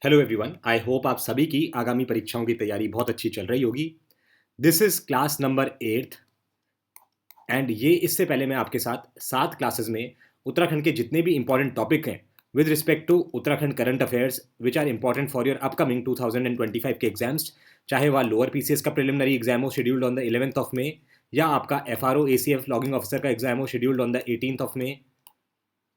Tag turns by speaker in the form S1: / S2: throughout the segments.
S1: Hello everyone, I hope आप सभी की आगामी परीक्षाओं की तैयारी बहुत अच्छी चल रही होगी। This is class number 8th and ये इससे पहले मैं आपके साथ 7 क्लासेस में उत्तराखंड के जितने भी इंपॉर्टेंट टॉपिक हैं with respect to Uttarakhand current affairs which are important for your upcoming 2025 के एग्जाम्स, चाहे वह लोअर पीसीएस का प्रिलिमिनरी एग्जाम हो scheduled on the 11th of May, या आपका एफआरओ एसीएफ लॉगिंग ऑफिसर का एग्जाम हो scheduled on the 18th of May,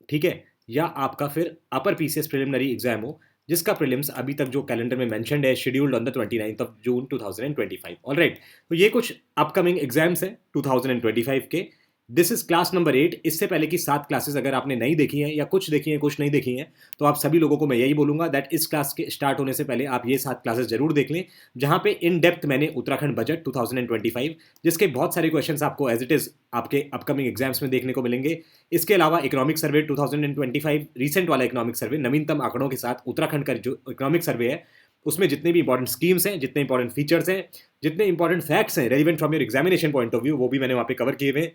S1: ठीक है, या आपका फिर अपर पीसीएस प्रिलिमिनरी एग्जाम हो जिसका प्रीलिम्स अभी तक जो कैलेंडर में मेंशन्ड है scheduled on the 29th of June 2025। Alright, तो ये कुछ अपकमिंग एग्जाम्स हैं 2025 के। This is class number 8। इससे पहले की 7 क्लासेस अगर आपने नहीं देखी हैं या कुछ देखी हैं कुछ नहीं देखी हैं, तो आप सभी लोगों को मैं यही बोलूंगा दैट इस क्लास के स्टार्ट होने से पहले आप ये 7 क्लासेस जरूर देख लें, जहां पे इन डेप्थ मैंने उत्तराखंड बजट 2025 जिसके बहुत सारे क्वेश्चंस आपको एज इट इज आपके अपकमिंग एग्जाम्स में देखने को मिलेंगे। इसके अलावा इकोनॉमिक सर्वे 2025 रीसेंट वाला इकोनॉमिक सर्वे नवीनतम आंकड़ों के साथ उत्तराखंड का जो इकोनॉमिक सर्वे है उसमें जितने भी इंपॉर्टेंट स्कीम्स हैं, जितने इंपॉर्टेंट फीचर्स हैं, जितने इंपॉर्टेंट फैक्ट्स हैं relevant from your examination point of view, वो भी मैंने वहाँ पे कवर किए हुए हैं।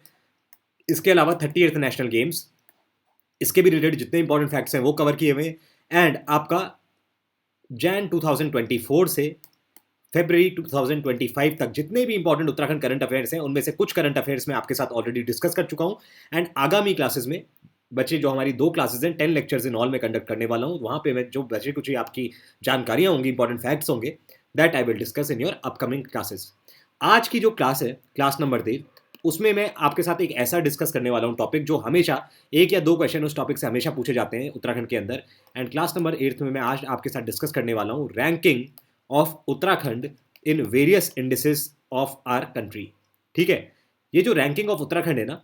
S1: इसके अलावा 30th नेशनल गेम्स, इसके भी रिलेटेड जितने इंपॉर्टेंट फैक्ट्स हैं वो कवर किए हुए हैं। एंड आपका जैन 2024 से फरवरी 2025 तक जितने भी इंपॉर्टेंट उत्तराखंड करंट अफेयर्स हैं उनमें से कुछ करंट अफेयर्स मैं आपके साथ ऑलरेडी डिस्कस कर चुका हूं। एंड आगामी क्लासेस में बच्चे जो हमारी 2 क्लासेस हैं 10 लेक्चर्स इन ऑल में कंडक्ट करने वाला हूं, वहां पे मैं जो बचे कुछ आपकी जानकारियां होंगी, इंपॉर्टेंट फैक्ट्स होंगे, that I will discuss in your upcoming classes. आज की जो क्लास है क्लास नंबर 3, उसमें मैं आपके साथ एक ऐसा डिस्कस करने वाला हूँ टॉपिक जो हमेशा एक या दो क्वेश्चन उस टॉपिक से हमेशा पूछे जाते हैं उत्तराखंड के अंदर। एंड क्लास नंबर 8 में मैं आज आपके साथ डिस्कस करने वाला हूँ ranking of Uttarakhand in various indices of our country. ठीक है, ये जो रैंकिंग ऑफ उत्तराखंड है ना,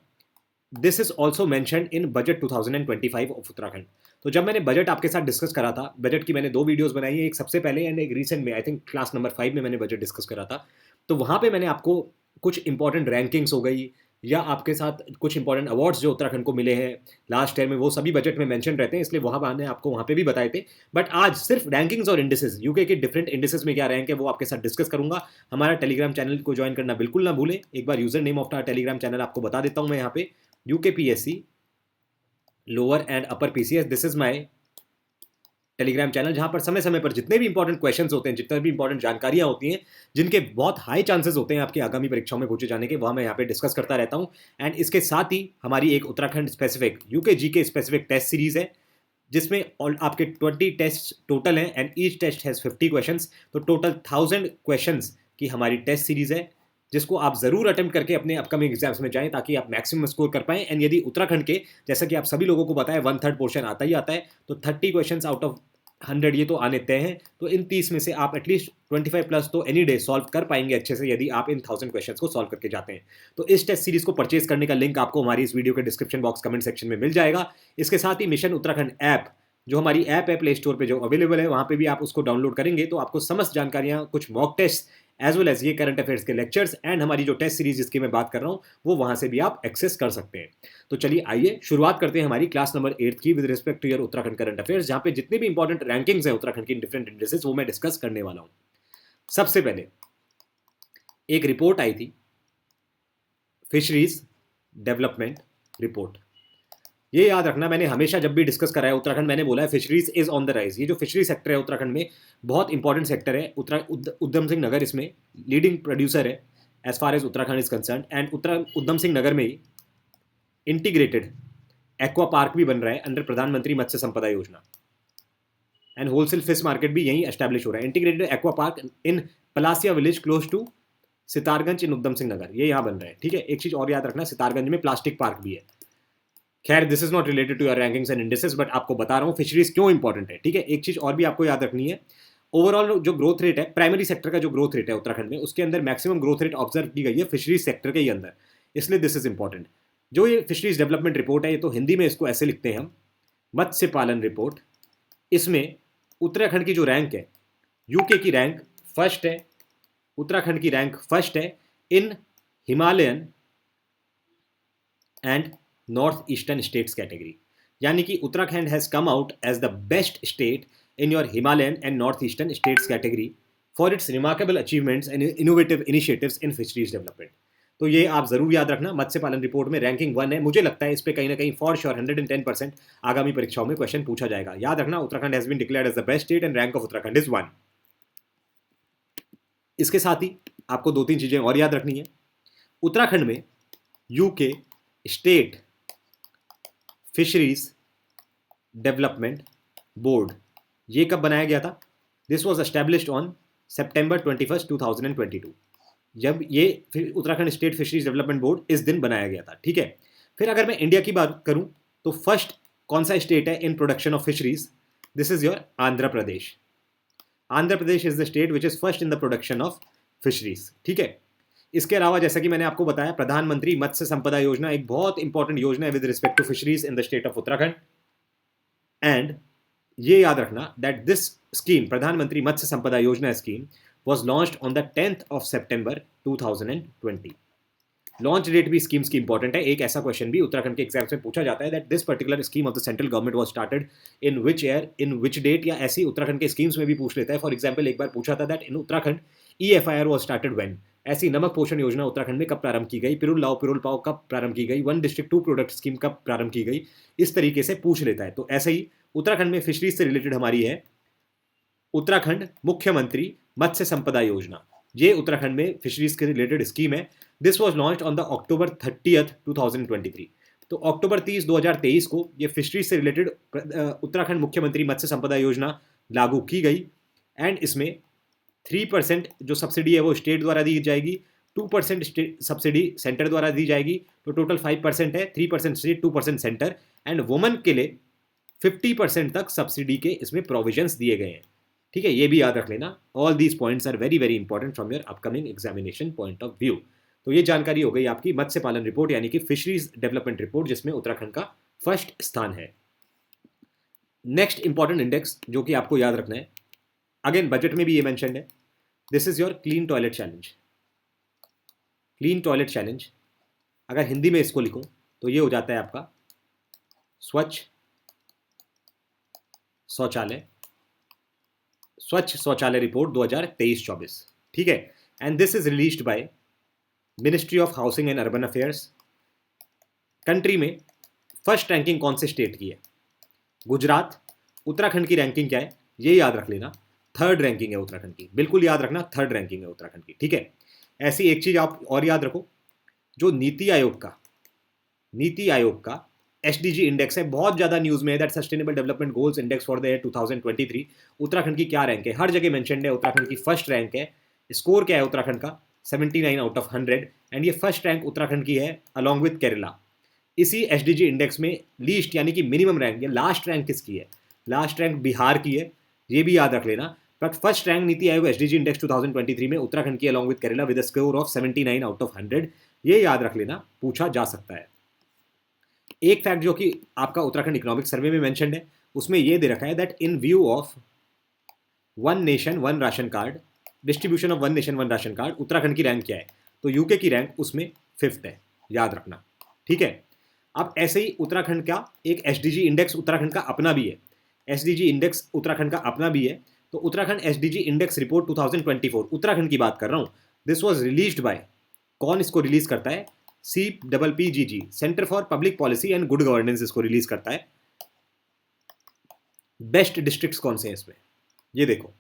S1: this is also mentioned in budget 2025 of Uttarakhand. तो जब मैंने बजट आपके साथ डिस्कस करा था, बजट की मैंने 2 वीडियोस बनाई है, एक सबसे पहले एंड एक रिसेंट में, आई थिंक क्लास नंबर 5 में मैंने बजट डिस्कस करा था। तो वहाँ पे मैंने आपको कुछ इंपॉर्टेंट रैंकिंग्स हो गई या आपके साथ कुछ इंपॉर्टेंट अवार्ड्स जो उत्तराखंड को मिले हैं लास्ट ईयर में, वो सभी बजट में मेंशन रहते हैं, इसलिए वहाँ मैंने आपको वहाँ पे भी बताए थे। बट आज सिर्फ रैंकिंग्स और इंडिसेस, यूके के डिफरेंट इंडिसेस में क्या रैंक है वो आपके साथ डिस्कस करूंगा। हमारा टेलीग्राम चैनल को ज्वाइन करना बिल्कुल ना भूलें। एक बार user name of Telegram channel आपको बता देता हूँ मैं यहाँ पे, UKPSC lower and upper PCS, this is my Telegram channel, जहां पर समय समय पर जितने भी इंपॉर्टेंट क्वेश्चंस होते हैं, जितने भी इंपॉर्टेंट जानकारियां होती हैं, जिनके बहुत हाई चांसेस होते हैं आपकी आगामी परीक्षाओं में पूछे जाने के, वहां मैं यहाँ पे डिस्कस करता रहता हूं। एंड इसके साथ ही हमारी एक Uttarakhand specific UK GK specific test series है जिसमें आपके 20 टेस्ट टोटल हैं and each test has 50 questions. तो टोटल 1000 क्वेश्चंस की हमारी टेस्ट सीरीज है, जिसको आप जरूर अटेम्प्ट करके अपने अपकमिंग एग्जाम्स में जाएं ताकि आप मैक्सिमम स्कोर कर पाएं। एंड यदि उत्तराखंड के, जैसा कि आप सभी लोगों को पता है, 1/3 पोर्शन आता ही आता है, तो 30 क्वेश्चन आउट ऑफ 100 ये तो आने तय हैं। तो इन 30 में से आप एटलीस्ट 25 प्लस तो एनी डे सॉल्व कर पाएंगे अच्छे से, यदि आप इन 1000 क्वेश्चंस को सॉल्व करके जाते हैं। तो इस टेस्ट सीरीज को परचेज करने का लिंक आपको हमारी इस वीडियो के डिस्क्रिप्शन बॉक्स कमेंट सेक्शन में मिल जाएगा। इसके साथ ही मिशन उत्तराखंड ऐप, जो हमारी ऐप है प्ले स्टोर पे जो अवेलेबल है, वहाँ पे भी आप उसको डाउनलोड करेंगे तो आपको समस्त जानकारियाँ, कुछ mock test as well as ये करंट अफेयर्स के लेक्चर्स एंड हमारी जो टेस्ट सीरीज जिसकी मैं बात कर रहा हूँ वो वहाँ से भी आप एक्सेस कर सकते हैं। तो चलिए आइए शुरुआत करते हैं हमारी क्लास नंबर 8 की with respect to your Uttarakhand current affairs, जहाँ पे जितने भी इंपॉर्टेंट रैंकिंग्स हैं उत्तराखंड की डिफरेंट इंडिसेस वो मैं डिस्कस करने वाला हूँ। सबसे पहले एक रिपोर्ट आई थी, फिशरीज डेवलपमेंट रिपोर्ट। ये याद रखना, मैंने हमेशा जब भी डिस्कस करा है उत्तराखंड, मैंने बोला है fisheries is on the rise. ये जो फिशरी सेक्टर है उत्तराखंड में बहुत इंपॉर्टेंट सेक्टर है। उधम सिंह नगर इसमें लीडिंग प्रोड्यूसर है as far as Uttarakhand is concern. And Udham Singh Nagar में ही इंटीग्रेटेड एक्वा पार्क भी बन रहा है अंडर प्रधानमंत्री मत्स्य संपदा योजना। एंड होलसेल फिश मार्केट भी यहीं एस्टैब्लिश हो रहा है। Integrated aqua park in Palasia village close to Sitarganj in Udham Singh Nagar, ये यहाँ बन रहा है। ठीक है, एक चीज और याद रखना, सितारगंज में प्लास्टिक पार्क भी है। खैर this is not related to your rankings and indices, but आपको बता रहा हूँ फिशरीज क्यों इंपॉर्टेंट है। ठीक है, एक चीज और भी आपको याद रखनी है, ओवरऑल जो ग्रोथ रेट है प्राइमरी सेक्टर का, जो ग्रोथ रेट है उत्तराखंड में, उसके अंदर मैक्सिमम ग्रोथ रेट ऑब्जर्व की गई है फिशरीज सेक्टर के ही अंदर, इसलिए दिस इज इंपॉर्टेंट। जो ये फिशरीज डेवलपमेंट रिपोर्ट है, ये तो हिंदी में इसको ऐसे लिखते हैं हम, मत्स्य पालन रिपोर्ट। इसमें उत्तराखंड की जो रैंक है, यूके की रैंक फर्स्ट है, उत्तराखंड की रैंक फर्स्ट है in Himalayan and north eastern states category. यानी कि Uttarakhand has come out as the best state in your Himalayan and north eastern states category for its remarkable achievements and innovative initiatives in fisheries development. तो ये आप जरूर याद रखना, मत्स्य पालन report में रैंकिंग 1 है। मुझे लगता है इस पे कहीं ना कहीं फॉर श्योर 110% आगामी परीक्षाओं में क्वेश्चन पूछा जाएगा। याद रखना, Uttarakhand has been declared as the best state and rank of Uttarakhand is 1। इसके साथ ही आपको 2-3 चीजें और याद रखनी है। उत्तराखंड में UK state fisheries development board ये कब बनाया गया था? This was established on September 21, 2022। जब ये Uttarakhand state fisheries development board इस दिन बनाया गया था। ठीक है, फिर अगर मैं इंडिया की बात करूं तो फर्स्ट कौन सा स्टेट है in production of fisheries? This is your Andhra Pradesh. Andhra Pradesh is the state which is first in the production of fisheries. ठीक है, इसके अलावा जैसा कि मैंने आपको बताया, प्रधानमंत्री मत्स्य संपदा योजना एक बहुत इंपॉर्टेंट योजना है with respect to fisheries in the state of Uttarakhand. And ये याद रखना दैट दिस स्कीम, प्रधानमंत्री मत्स्य संपदा योजना scheme, was launched on the 10th of September 2020। Launch date भी स्कीम्स की इंपॉर्टेंट है। एक ऐसा क्वेश्चन भी उत्तराखंड के एग्जाम्स में पूछा जाता है that this particular scheme of the central government was started in which year, in which date, या ऐसी उत्तराखंड के स्कीम्स में भी पूछ लेता है। फॉर एग्जाम्पल एक बार पूछा था that in Uttarakhand EFIR was started when, ऐसी नमक पोषण योजना उत्तराखंड में कब प्रारंभ की गई, पिरुल लाओ पिरुल पाओ कब प्रारंभ की गई, 1 डिस्ट्रिक्ट 2 प्रोडक्ट स्कीम कब प्रारंभ की गई, इस तरीके से पूछ लेता है। तो ऐसे ही उत्तराखंड में फिशरीज से रिलेटेड हमारी है उत्तराखंड मुख्यमंत्री मत्स्य संपदा योजना। ये उत्तराखंड में फिशरीज के रिलेटेड स्कीम है। This was launched on the October 30, 2023। तो अक्टूबर 30, 2023 को ये फिशरीज से रिलेटेड उत्तराखंड मुख्यमंत्री मत्स्य संपदा योजना लागू की गई। एंड इसमें 3% जो सब्सिडी है वो स्टेट द्वारा दी जाएगी, 2% सब्सिडी सेंटर द्वारा दी जाएगी, तो टोटल 5% है, 3% स्टेट, 2% सेंटर। एंड वुमेन के लिए 50% तक सब्सिडी के इसमें प्रोविजंस दिए गए हैं। ठीक है, ये भी याद रख लेना। All these points are very very important from your upcoming examination point of view. तो ये जानकारी हो गई आपकी मत्स्य पालन रिपोर्ट यानी कि फिशरीज डेवलपमेंट रिपोर्ट, जिसमें उत्तराखंड का फर्स्ट स्थान है। नेक्स्ट इंपॉर्टेंट इंडेक्स जो कि आपको याद रखना है, अगेन बजट में भी ये मेंशन्ड है, this is your clean toilet challenge. Clean toilet challenge अगर हिंदी में इसको लिखूं तो ये हो जाता है आपका स्वच्छ शौचालय रिपोर्ट 2023-24। ठीक है, and this is released by ministry of housing and urban affairs. Country में फर्स्ट रैंकिंग कौन से स्टेट की है? गुजरात। उत्तराखंड की रैंकिंग क्या है ये याद रख लेना, 3rd रैंकिंग है उत्तराखंड की, बिल्कुल याद रखना, 3rd रैंकिंग है उत्तराखंड की। ठीक है, ऐसी एक चीज आप और याद रखो, जो नीति आयोग का SDG इंडेक्स है, बहुत ज्यादा न्यूज में है that sustainable development goals index for the year 2023। Uttarakhand की क्या रैंक है? हर जगह मेंशन्ड है, उत्तराखंड की फर्स्ट रैंक है। स्कोर क्या है उत्तराखंड का? 79 आउट ऑफ 100। एंड ये फर्स्ट रैंक उत्तराखंड की है अलॉन्ग विद केरला। इसी SDG इंडेक्स में लीस्ट यानी कि मिनिमम रैंक या लास्ट रैंक किसकी है? लास्ट रैंक बिहार की है, ये भी याद रख लेना। But first rank NITI Aayog SDG index 2023 में उत्तराखंड की along with Kerala with score of 79 out of 100। ये याद रख लेना, पूछा जा सकता है। एक फैक्ट जो कि आपका उत्तराखंड इकोनॉमिक सर्वे में मेंशन्ड है, उसमें ये दे रखा है that in view of 1 nation 1 ration card, distribution of 1 nation 1 ration card, Uttarakhand की रैंक क्या है? तो यूके की रैंक उसमें 5th है, याद रखना। ठीक है, अब ऐसे ही उत्तराखंड का एक SDG इंडेक्स उत्तराखंड का अपना भी है। SDG इंडेक्स उत्तराखंड का अपना भी है। तो Uttarakhand SDG index report 2024, Uttarakhand की बात कर रहा हूं, दिस वाज रिलीज्ड बाय, कौन इसको रिलीज करता है? CPPGG, centre for public policy and good governance इसको रिलीज करता है। बेस्ट डिस्ट्रिक्ट्स कौन से हैं इसमें? ये देखो,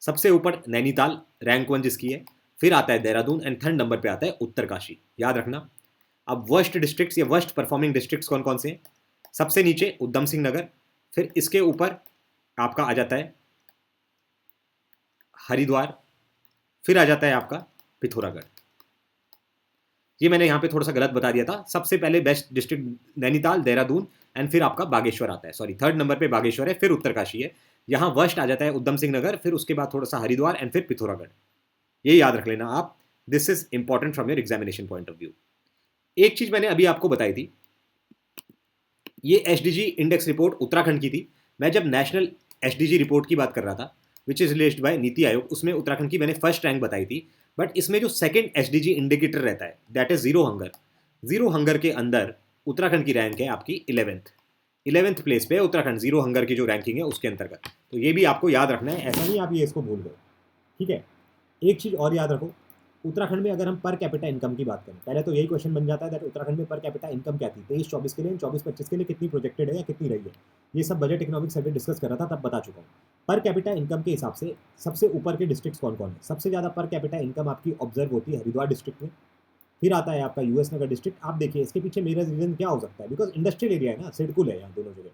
S1: सबसे ऊपर नैनीताल रैंक 1 जिसकी है, फिर आता है देहरादून एंड 3rd नंबर पे आता है उत्तरकाशी, याद रखना। अब वर्स्ट डिस्ट्रिक्ट्स या वर्स्ट परफॉर्मिंग डिस्ट्रिक्ट्स कौन कौन से हैं? सबसे नीचे उधम सिंह नगर, फिर इसके ऊपर आपका आ जाता है हरिद्वार, फिर आ जाता है आपका पिथौरागढ़। ये मैंने यहाँ पे थोड़ा सा गलत बता दिया था। सबसे पहले best district Nainital, Dehradun and फिर आपका बागेश्वर आता है, सॉरी 3rd नंबर पे बागेश्वर है, फिर उत्तरकाशी है। यहाँ वर्स्ट आ जाता है उधम सिंह नगर, फिर उसके बाद थोड़ा सा हरिद्वार एंड फिर पिथौरागढ़। ये याद रख लेना आप, this is important from your examination point of view. एक चीज मैंने अभी आपको बताई थी, ये SDG इंडेक्स रिपोर्ट उत्तराखंड की थी। मैं जब नेशनल SDG रिपोर्ट की बात कर रहा था which is released by NITI Aayog, उसमें उत्तराखंड की मैंने फर्स्ट रैंक बताई थी। बट इसमें जो सेकंड SDG इंडिकेटर रहता है that is zero hunger. Zero hunger के अंदर उत्तराखंड की रैंक है आपकी 11th प्लेस पे है उत्तराखंड, जीरो हंगर की जो रैंकिंग है उसके अंतर्गत। तो ये भी आपको याद रखना है, ऐसा नहीं आप ये इसको भूल गए। ठीक है, एक चीज और याद रखो,
S2: उत्तराखंड में अगर हम पर कैपिटा इनकम की बात करें, पहले तो यही क्वेश्चन बन जाता है दैट उत्तराखंड में पर कैपिटा इनकम क्या थी 23-24 के लिए, 24-25 के लिए कितनी प्रोजेक्टेड है या कितनी रही है। ये सब बजट इकोनॉमिक सर्वे डिस्कस कर रहा था तब बता चुका हूँ। पर कैपिटा इनकम के हिसाब से सबसे ऊपर के डिस्ट्रिक्ट कौन कौन है। सबसे ज़्यादा पर कैपिटा इनकम आपकी ऑब्जर्व होती है हरिद्वार डिस्ट्रिक्ट में, फिर आता है आपका यूएस नगर डिस्ट्रिक्ट। आप देखिए इसके पीछे मेरा रीजन क्या हो सकता है, बिकॉज इंडस्ट्रियल एरिया है ना, सिडकुल है यहाँ दोनों जगह,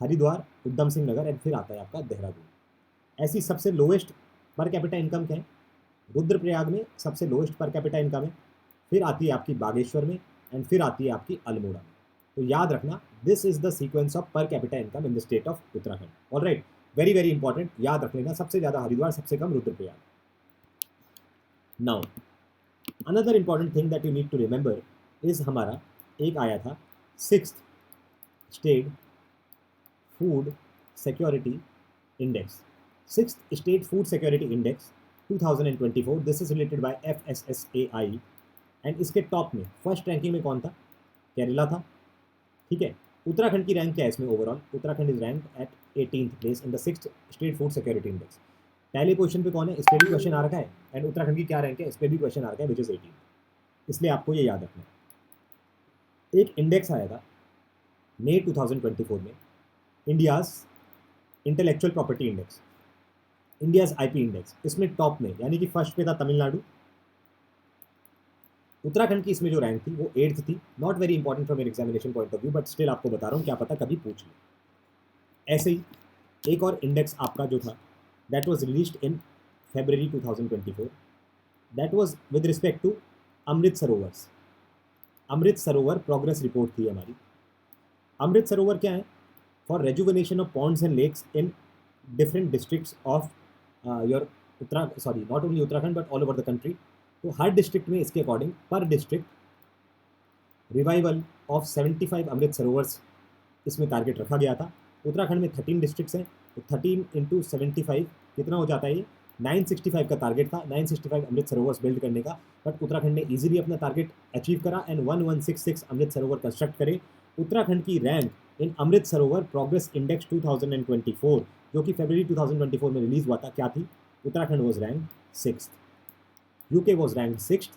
S2: हरिद्वार, उधम सिंह नगर, एंड फिर आता है आपका देहरादून। ऐसी सबसे लोएस्ट पर कैपिटा इनकम क्या है, रुद्रप्रयाग में सबसे लोएस्ट पर कैपिटा इनकम है, फिर आती है आपकी बागेश्वर में, एंड फिर आती है आपकी अल्मोड़ा में। तो याद रखना this is the sequence of per capita income in the state of Uttarakhand. Alright, very very important, याद रख लेना, सबसे ज़्यादा हरिद्वार, सबसे कम Rudraprayag. Now another important thing that you need to remember is हमारा एक आया था 6th state food security index, 6th state food security index 2024। This is related by FSSAI, and इसके टॉप में फर्स्ट रैंकिंग में कौन था, केरला था। ठीक है, उत्तराखंड की रैंक क्या है इसमें overall, Uttarakhand is rank at 18th place in the 6th state food security index. पहले पोजीशन पे कौन है, इस पर भी क्वेश्चन आ रखा है, एंड उत्तराखंड की क्या रैंक है इस पर भी क्वेश्चन आ रखा है, विच इज 18, इसलिए आपको ये याद रखना है। एक इंडेक्स आया था मई 2024 में, India's intellectual property index, India's IP index. इसमें टॉप में यानी कि फर्स्ट पे था तमिलनाडु, उत्तराखंड की इसमें जो रैंक थी वो 8th थी। Not very important from examination point of view, but still आपको बता रहा हूँ, क्या पता कभी पूछ ले। ऐसे ही एक और इंडेक्स आपका जो था that was released in February 2024, that was with respect to Amrit Sarovars. Amrit Sarovar progress report थी हमारी। अमृत सरोवर क्या है, for rejuvenation of ponds and lakes in different districts of your not only Uttarakhand but all over the country. तो हर district में इसके according per district revival of 75 Amrit Sarovars इसमें target रखा गया था। उत्तराखंड में 13 डिस्ट्रिक्ट्स हैं, तो 13 इंटू 75 कितना हो जाता है, ये 965 का टारगेट था, 965 अमृत सरोवर्स बिल्ड करने का। बट उत्तराखंड ने इजीली अपना टारगेट अचीव करा एंड 1166 अमृत सरोवर कंस्ट्रक्ट करे। उत्तराखंड की rank in Amrit Sarovar progress index 2024 जो कि फरवरी 2024 में रिलीज हुआ था, क्या थी, Uttarakhand was rank 6th, UK was rank 6th।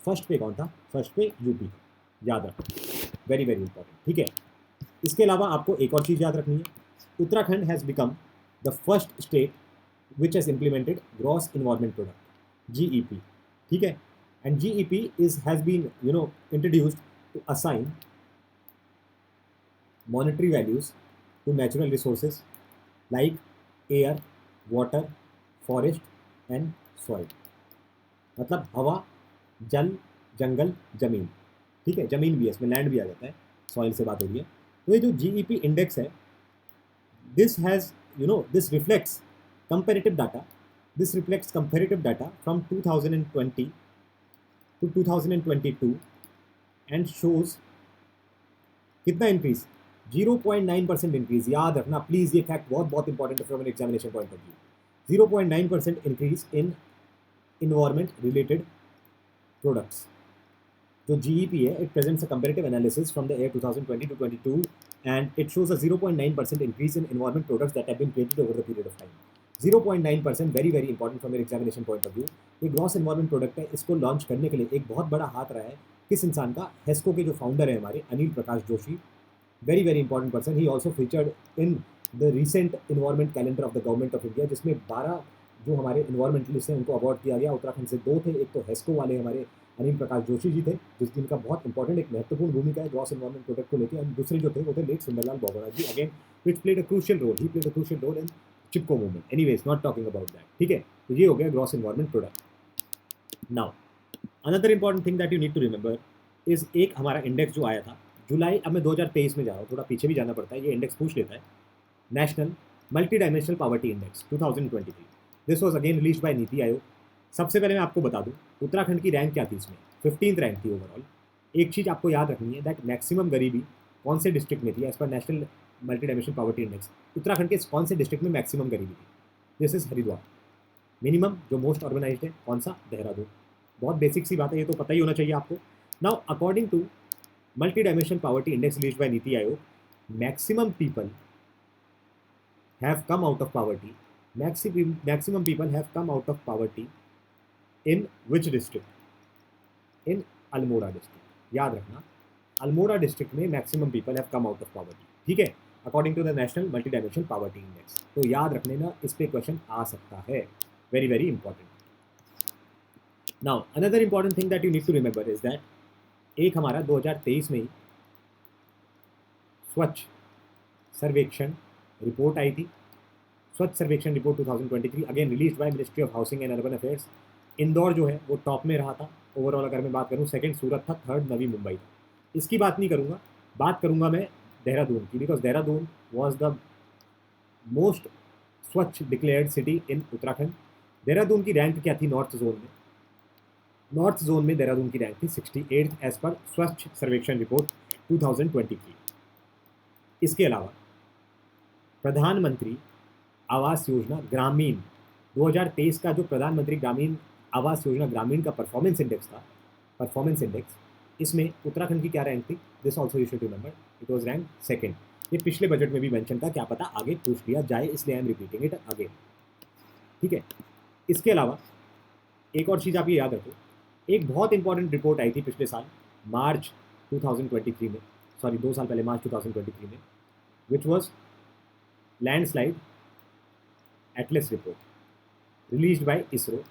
S2: First पे कौन था, फर्स्ट पे यूपी, याद रखो, वेरी वेरी इंपॉर्टेंट। ठीक है, इसके अलावा आपको एक और चीज़ याद रखनी है, Uttarakhand has become the first state which has implemented gross environment product, GEP। ठीक है, and GEP has been introduced to assign monetary values to natural resources like air, water, forest and soil। मतलब हवा, जल, जंगल, जमीन। ठीक है, जमीन भी है इसमें, लैंड भी आ जाता है, सॉइल से बात हो रही है। तो ये जो GEP इंडेक्स है, this reflects comparative data, this reflects comparative data from 2020 to 2022 and shows कितना इंक्रीज, 0.9% इंक्रीज। याद रखना प्लीज, ये फैक्ट बहुत बहुत इंपॉर्टेंट है from an examination point of view. 0.9% increase in environment related products. जो GEP है, it presents a comparative analysis from the year 2020 to 22 and it shows a 0.9% increase in environment products that have been created over the period of time. 0.9% very very important from examination point of view. ये gross environment product है, इसको launch करने के लिए एक बहुत बड़ा हाथ रहा है किस इंसान का, हेस्को के जो फाउंडर है हमारे Anil Prakash Joshi, very very important person। He also featured in the recent environment calendar of the government of India, जिसमें 12 जो हमारे इन्वायरमेंटलिस्ट हैं उनको अवार्ड दिया गया। उत्तराखंड से 2 थे, एक तो हेस्को वाले हमारे अनिल प्रकाश जोशी जी थे, जिनका बहुत इंपॉर्टेंट एक महत्वपूर्ण भूमिका है ग्रॉस इन्वायरमेंट प्रोडक्ट को लेकर, और दूसरे जो थे वो थे late Sundarlal Bogra ji, again which played a crucial role, he played a crucial role in Chipko movement. Anyways, not talking about that. ठीक है, तो ये हो गया gross environment product. Now another important thing that you need to remember is एक हमारा index जो आया था जुलाई, अब मैं 2023 में जा रहा हूँ, थोड़ा पीछे भी जाना पड़ता है, ये इंडेक्स पूछ लेता है, national multi dimensional poverty index 2023। This was again release by NITI Aayog. सबसे पहले मैं आपको बता दूं उत्तराखंड की रैंक क्या थी इसमें, 15th रैंक थी ओवरऑल। एक चीज़ आपको याद रखनी है दैट मैक्सिमम गरीबी कौन से डिस्ट्रिक्ट में थी as per national multi dimensional poverty index, Uttarakhand के कौन से डिस्ट्रिक्ट में मैक्सिमम गरीबी थी, दिस इज हरिद्वार। मिनिमम जो मोस्ट ऑर्गेनाइज्ड है कौन सा, देहरादून। बहुत बेसिक सी बात है, ये तो पता ही होना चाहिए आपको। Now according to multi-dimensional poverty index released by Niti Aayog, maximum people have come out of poverty. Maximum people have come out of poverty in which district? In Almora district. याद रखना, अल्मोड़ा डिस्ट्रिक्ट में maximum people have come out of poverty, ठीक है, according to the national multi dimension poverty index. तो याद रख लेना, इस पे क्वेश्चन आ सकता है, very very important. Now another important thing that you need to remember is that एक हमारा 2023 में ही स्वच्छ सर्वेक्षण रिपोर्ट आई थी। स्वच्छ सर्वेक्षण report 2023 again release by ministry of housing and urban affairs. Indore जो है वो टॉप में रहा था ओवरऑल, अगर मैं बात करूँ। सेकंड सूरत था, थर्ड नवी मुंबई था। इसकी बात नहीं करूँगा, बात करूँगा मैं देहरादून की, because Dehradun was the most swachh declared city in Uttarakhand. Dehradun की रैंक क्या थी नॉर्थ जोन में? नॉर्थ जोन में देहरादून की रैंक थी 68 एज पर स्वच्छ सर्वेक्षण रिपोर्ट 2023। इसके अलावा प्रधानमंत्री आवास योजना ग्रामीण 2023 का जो प्रधानमंत्री ग्रामीण आवास योजना ग्रामीण का परफॉर्मेंस इंडेक्स था, परफॉर्मेंस इंडेक्स, इसमें उत्तराखंड की क्या रैंक थी? This also you should remember, it was rank second. ये पिछले बजट में भी मेंशन था, क्या पता आगे पूछ लिया जाए, इसलिए I am repeating it again, ठीक है। इसके अलावा एक और चीज़ आप ये याद रखो, एक बहुत इंपॉर्टेंट रिपोर्ट आई थी पिछले साल मार्च 2023 में, सॉरी 2 साल पहले मार्च 2023 में, which was landslide Atlas report released by ISRO.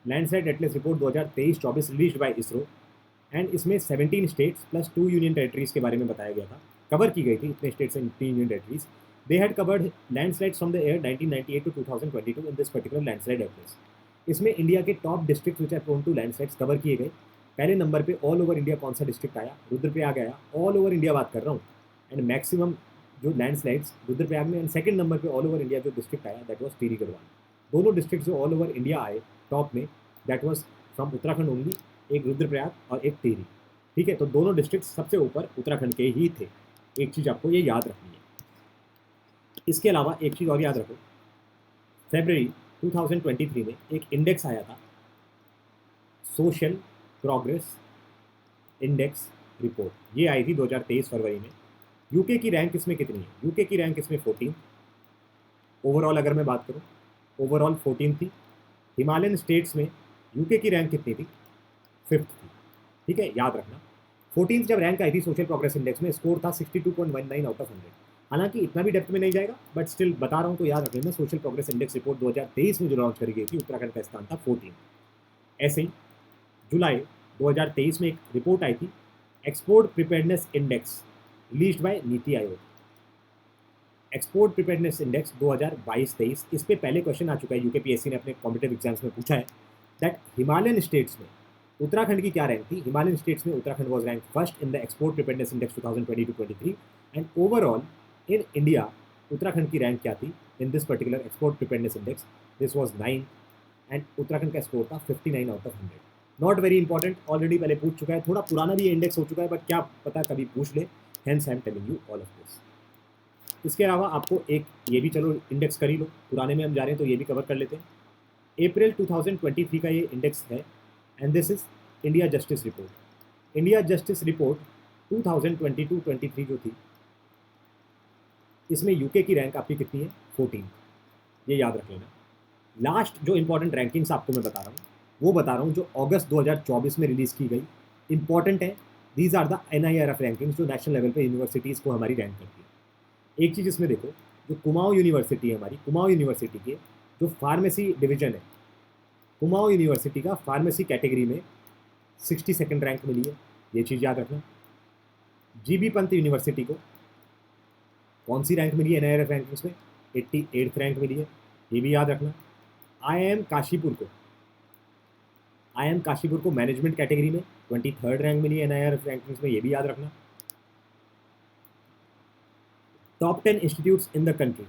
S2: Landslide Atlas report 2023-24 released by ISRO, and इसमें 17 स्टेट्स प्लस 2 यूनियन टेरिटरीज के बारे में बताया गया था, कवर की गई थी इतने states and 3 union territories. They had covered landslides from the year 1998 to 2022 in this particular landslide atlas. इसमें इंडिया के top district which are prone to landslides cover किए गए। पहले नंबर पे ऑल ओवर इंडिया कौन सा डिस्ट्रिक्ट आया? रुद्रप्रयाग आया, ऑल ओवर इंडिया बात कर रहा हूँ, एंड मैक्सिमम जो लैंडस्लाइड्स रुद्रप्रयाग में। एंड सेकंड नंबर पे ऑल ओवर इंडिया जो डिस्ट्रिक्ट आया दैट वाज टिहरी गढ़वाल। दोनों डिस्ट्रिक्ट जो ऑल ओवर इंडिया आए टॉप में, that was from Uttarakhand only, एक रुद्रप्रयाग और एक टिहरी, ठीक है। तो दोनों डिस्ट्रिक्ट सबसे ऊपर उत्तराखंड के ही थे, एक चीज़ आपको ये याद रखनी है। इसके अलावा एक चीज़ और याद रखो, फरवरी 2023 में एक इंडेक्स आया था, सोशल प्रोग्रेस इंडेक्स रिपोर्ट, ये आई थी 2023 फरवरी में। यूके की रैंक इसमें कितनी है? यूके की रैंक इसमें 14, ओवरऑल अगर मैं बात करूँ ओवरऑल 14 थी। हिमालयन स्टेट्स में यूके की रैंक कितनी थी? 5th थी, ठीक है, याद रखना। 14th जब रैंक आई थी सोशल प्रोग्रेस इंडेक्स में, स्कोर था 62.19 आउट ऑफ 100। हालांकि इतना भी डेप्थ में नहीं जाएगा, बट स्टिल बता रहा हूँ तो याद रख लेना, सोशल प्रोग्रेस इंडेक्स रिपोर्ट 2023 में जो लॉन्च करी गई थी, उत्तराखंड का स्थान था 14। ऐसे ही जुलाई 2023 में एक रिपोर्ट आई थी, export preparedness index released by NITI Aayog. Export preparedness index 2022-23, इस पे पहले क्वेश्चन आ चुका है, यूकेपीएससी ने अपने कॉम्पिटिटिव एग्जाम्स में पूछा है दैट हिमालयन स्टेट्स में उत्तराखंड की क्या रैंक थी? हिमालयन स्टेट्स में Uttarakhand was rank first in the export preparedness index 2022-23, and overall in India Uttarakhand की रैंक क्या थी इन this particular export preparedness index? This was 9, and Uttarakhand का स्कोर था 59 out of 100। Not very important, already पहले पूछ चुका है, थोड़ा पुराना भी इंडेक्स हो चुका है, बट क्या पता कभी पूछ ले, hence I am telling you all of this. इसके अलावा आपको एक ये भी, चलो इंडेक्स कर ही लो, पुराने में हम जा रहे हैं तो ये भी कवर कर लेते हैं। अप्रैल 2023 का ये इंडेक्स है, and this is India justice report. India justice report 2022-23 जो थी, इसमें यूके की रैंक आपकी कितनी है? 14, ये याद रख लेना। लास्ट जो इंपॉर्टेंट रैंकिंग्स आपको मैं बता रहा हूँ, वो बता रहा हूँ जो अगस्त 2024 में रिलीज़ की गई, इंपॉर्टेंट है। These are the NIRF rankings जो नेशनल लेवल पे यूनिवर्सिटीज़ को हमारी रैंक करती है। एक चीज़ इसमें देखो, जो कुमाऊं यूनिवर्सिटी है हमारी, कुमाऊं यूनिवर्सिटी के जो फार्मेसी डिवीजन है, कुमाऊं यूनिवर्सिटी का फार्मेसी कैटेगरी में 62nd रैंक मिली है, ये चीज़ याद रखना। GB पंत यूनिवर्सिटी को कौन सी रैंक मिली है NIRF रैंकिंग्स में? 88th रैंक मिली है, ये भी याद रखना। IIM काशीपुर को मैनेजमेंट कैटेगरी में 23rd रैंक मिली है NIRF रैंकिंग्स में, ये भी याद रखना। Top 10 institutes in the country,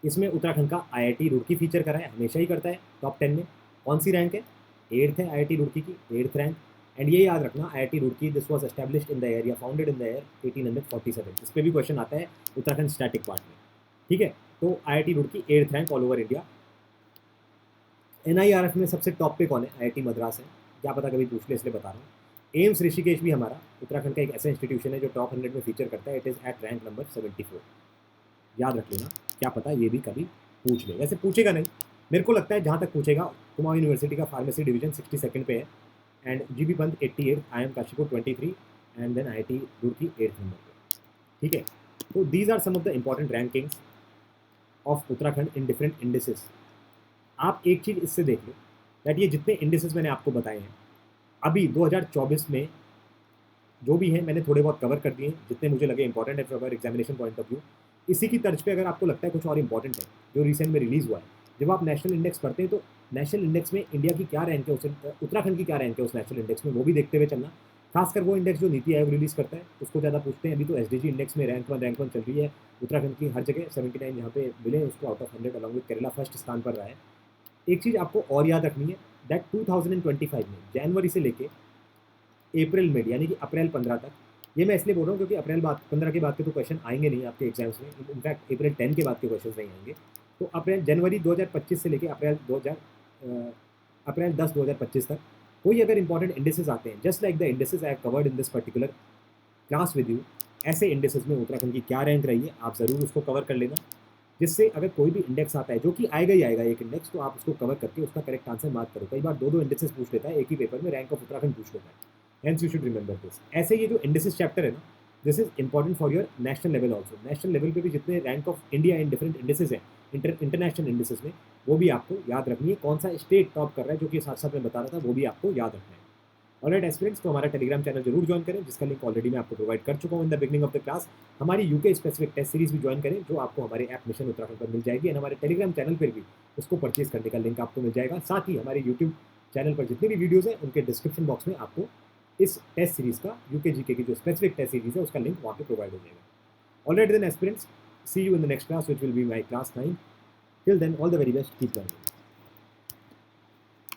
S2: इसमें उत्तराखंड का IIT रुड़की फीचर करा है, हमेशा ही करता है टॉप 10 में। कौन सी रैंक है? 8th है IIT रुड़की की, 8th रैंक। एंड ये याद रखना, IIT Roorkee this was established in the year या फाउंडेड इन द ईयर 1847। इस पर भी क्वेश्चन आता है उत्तराखंड स्टैटिक पार्ट में, ठीक है। तो IIT Roorkee 8th rank all over India. NIRF में सबसे टॉप पे कौन है? IIT मद्रास है, क्या पता कभी पूछ ले, इसलिए बता रहा हूँ। एम्स ऋषिकेश भी हमारा उत्तराखंड का एक ऐसा इंस्टीट्यूशन है जो टॉप 100 में फीचर करता है, it is at rank number 74, याद रख लेना, क्या पता ये भी कभी पूछ ले, वैसे पूछेगा नहीं, मेरे को लगता है जहाँ तक पूछेगा, कुमाऊं यूनिवर्सिटी का फार्मेसी डिवीजन 62nd पे है, and GB Pant 88, IIM Kashipur 23, and then IIT Roorkee 8th number पे। ठीक है, तो these are some of the important rankings of Uttarakhand in different indices. आप एक चीज़ इससे देख लो दैट ये जितने इंडिसेस मैंने आपको बताए हैं अभी 2024 में जो भी है मैंने थोड़े बहुत कवर कर दिए, जितने मुझे लगे इंपॉर्टेंट है from examination point of view. इसी की तर्ज पे अगर आपको लगता है कुछ और इंपॉर्टेंट है जो रिसेंट में रिलीज़ हुआ है, जब आप नेशनल इंडेक्स पढ़ते हैं तो नेशनल इंडेक्स में इंडिया की क्या रैंक है, उस उत्तराखंड की क्या रैंक है उस नेशनल इंडेक्स में, वो भी देखते हुए चलना। खासकर वो इंडेक्स जो नीति आयोग रिलीज़ करता है उसको ज़्यादा पूछते हैं। अभी तो SDG इंडेक्स में रैंक वन चल रही है उत्तराखंड की, हर जगह 79 जहाँ पे मिले उसको out of 100 along with Kerala first स्थान पर रहा है। एक चीज़ आपको और याद रखनी है दैट 2025 में जनवरी से लेके अप्रैल में, यानी कि अप्रैल 15 तक, ये मैं इसलिए बोल रहा हूँ क्योंकि अप्रैल 15 के बाद के तो क्वेश्चन आएंगे नहीं आपके एग्जाम्स में, इनफैक्ट अप्रैल 10 के बाद के क्वेश्चन नहीं आएंगे। तो जनवरी 2025 से लेके अप्रैल 10 2025 तक कोई अगर इंपॉर्टेंट इंडेसेस आते हैं, just like the indices I have covered in this particular class with you, ऐसे इंडेसेस में उत्तराखंड की क्या रैंक रही है आप ज़रूर उसको कवर कर लेना, जिससे अगर कोई भी इंडेक्स आता है, जो कि आएगा ही आएगा एक इंडेक्स, तो आप उसको कवर करके उसका करेक्ट आंसर मार्क करो। कई बार दो इंडेसेस पूछ लेता है एक ही पेपर में, रैंक ऑफ उत्तराखंड पूछ लेता है, hence you should remember this. ऐसे ये जो इंडेसेस चैप्टर है ना, this is important for your national level also. National level पे भी जितने rank of India in different indices है, इंटरनेशनल इंडेसेस में, वो भी आपको याद रखनी है। कौन सा स्टेट टॉप कर रहा है, जो कि साथ साथ में बता रहा था, वो भी आपको याद रखना है। ऑलराइट एस्पिरेंट्स, तो हमारा टेलीग्राम चैनल जरूर ज्वाइन करें, जिसका लिंक ऑलरेडी मैं आपको प्रोवाइड कर चुका हूँ in the beginning of the class. हमारी यूके स्पेसिफिक टेस्ट सीरीज भी ज्वाइन करें, जो आपको हमारे ऐप मिशन उत्तराखंड पर मिल जाएगी, एंड हमारे टेलीग्राम चैनल पर भी उसको परचेज करने का लिंक आपको मिल जाएगा। साथ ही हमारे यूट्यूब चैनल पर जितनी भी वीडियोज़ हैं उनके डिस्क्रिप्शन बॉक्स में आपको इस टेस्ट सीरीज का, यूके जीके की जो स्पेसिफिक टेस्ट सीरीज है, उसका लिंक वहाँ पे प्रोवाइड हो जाएगा। Alright then aspirants, see you in the next class, which will be my class 9। Till then, all the very best, keep learning.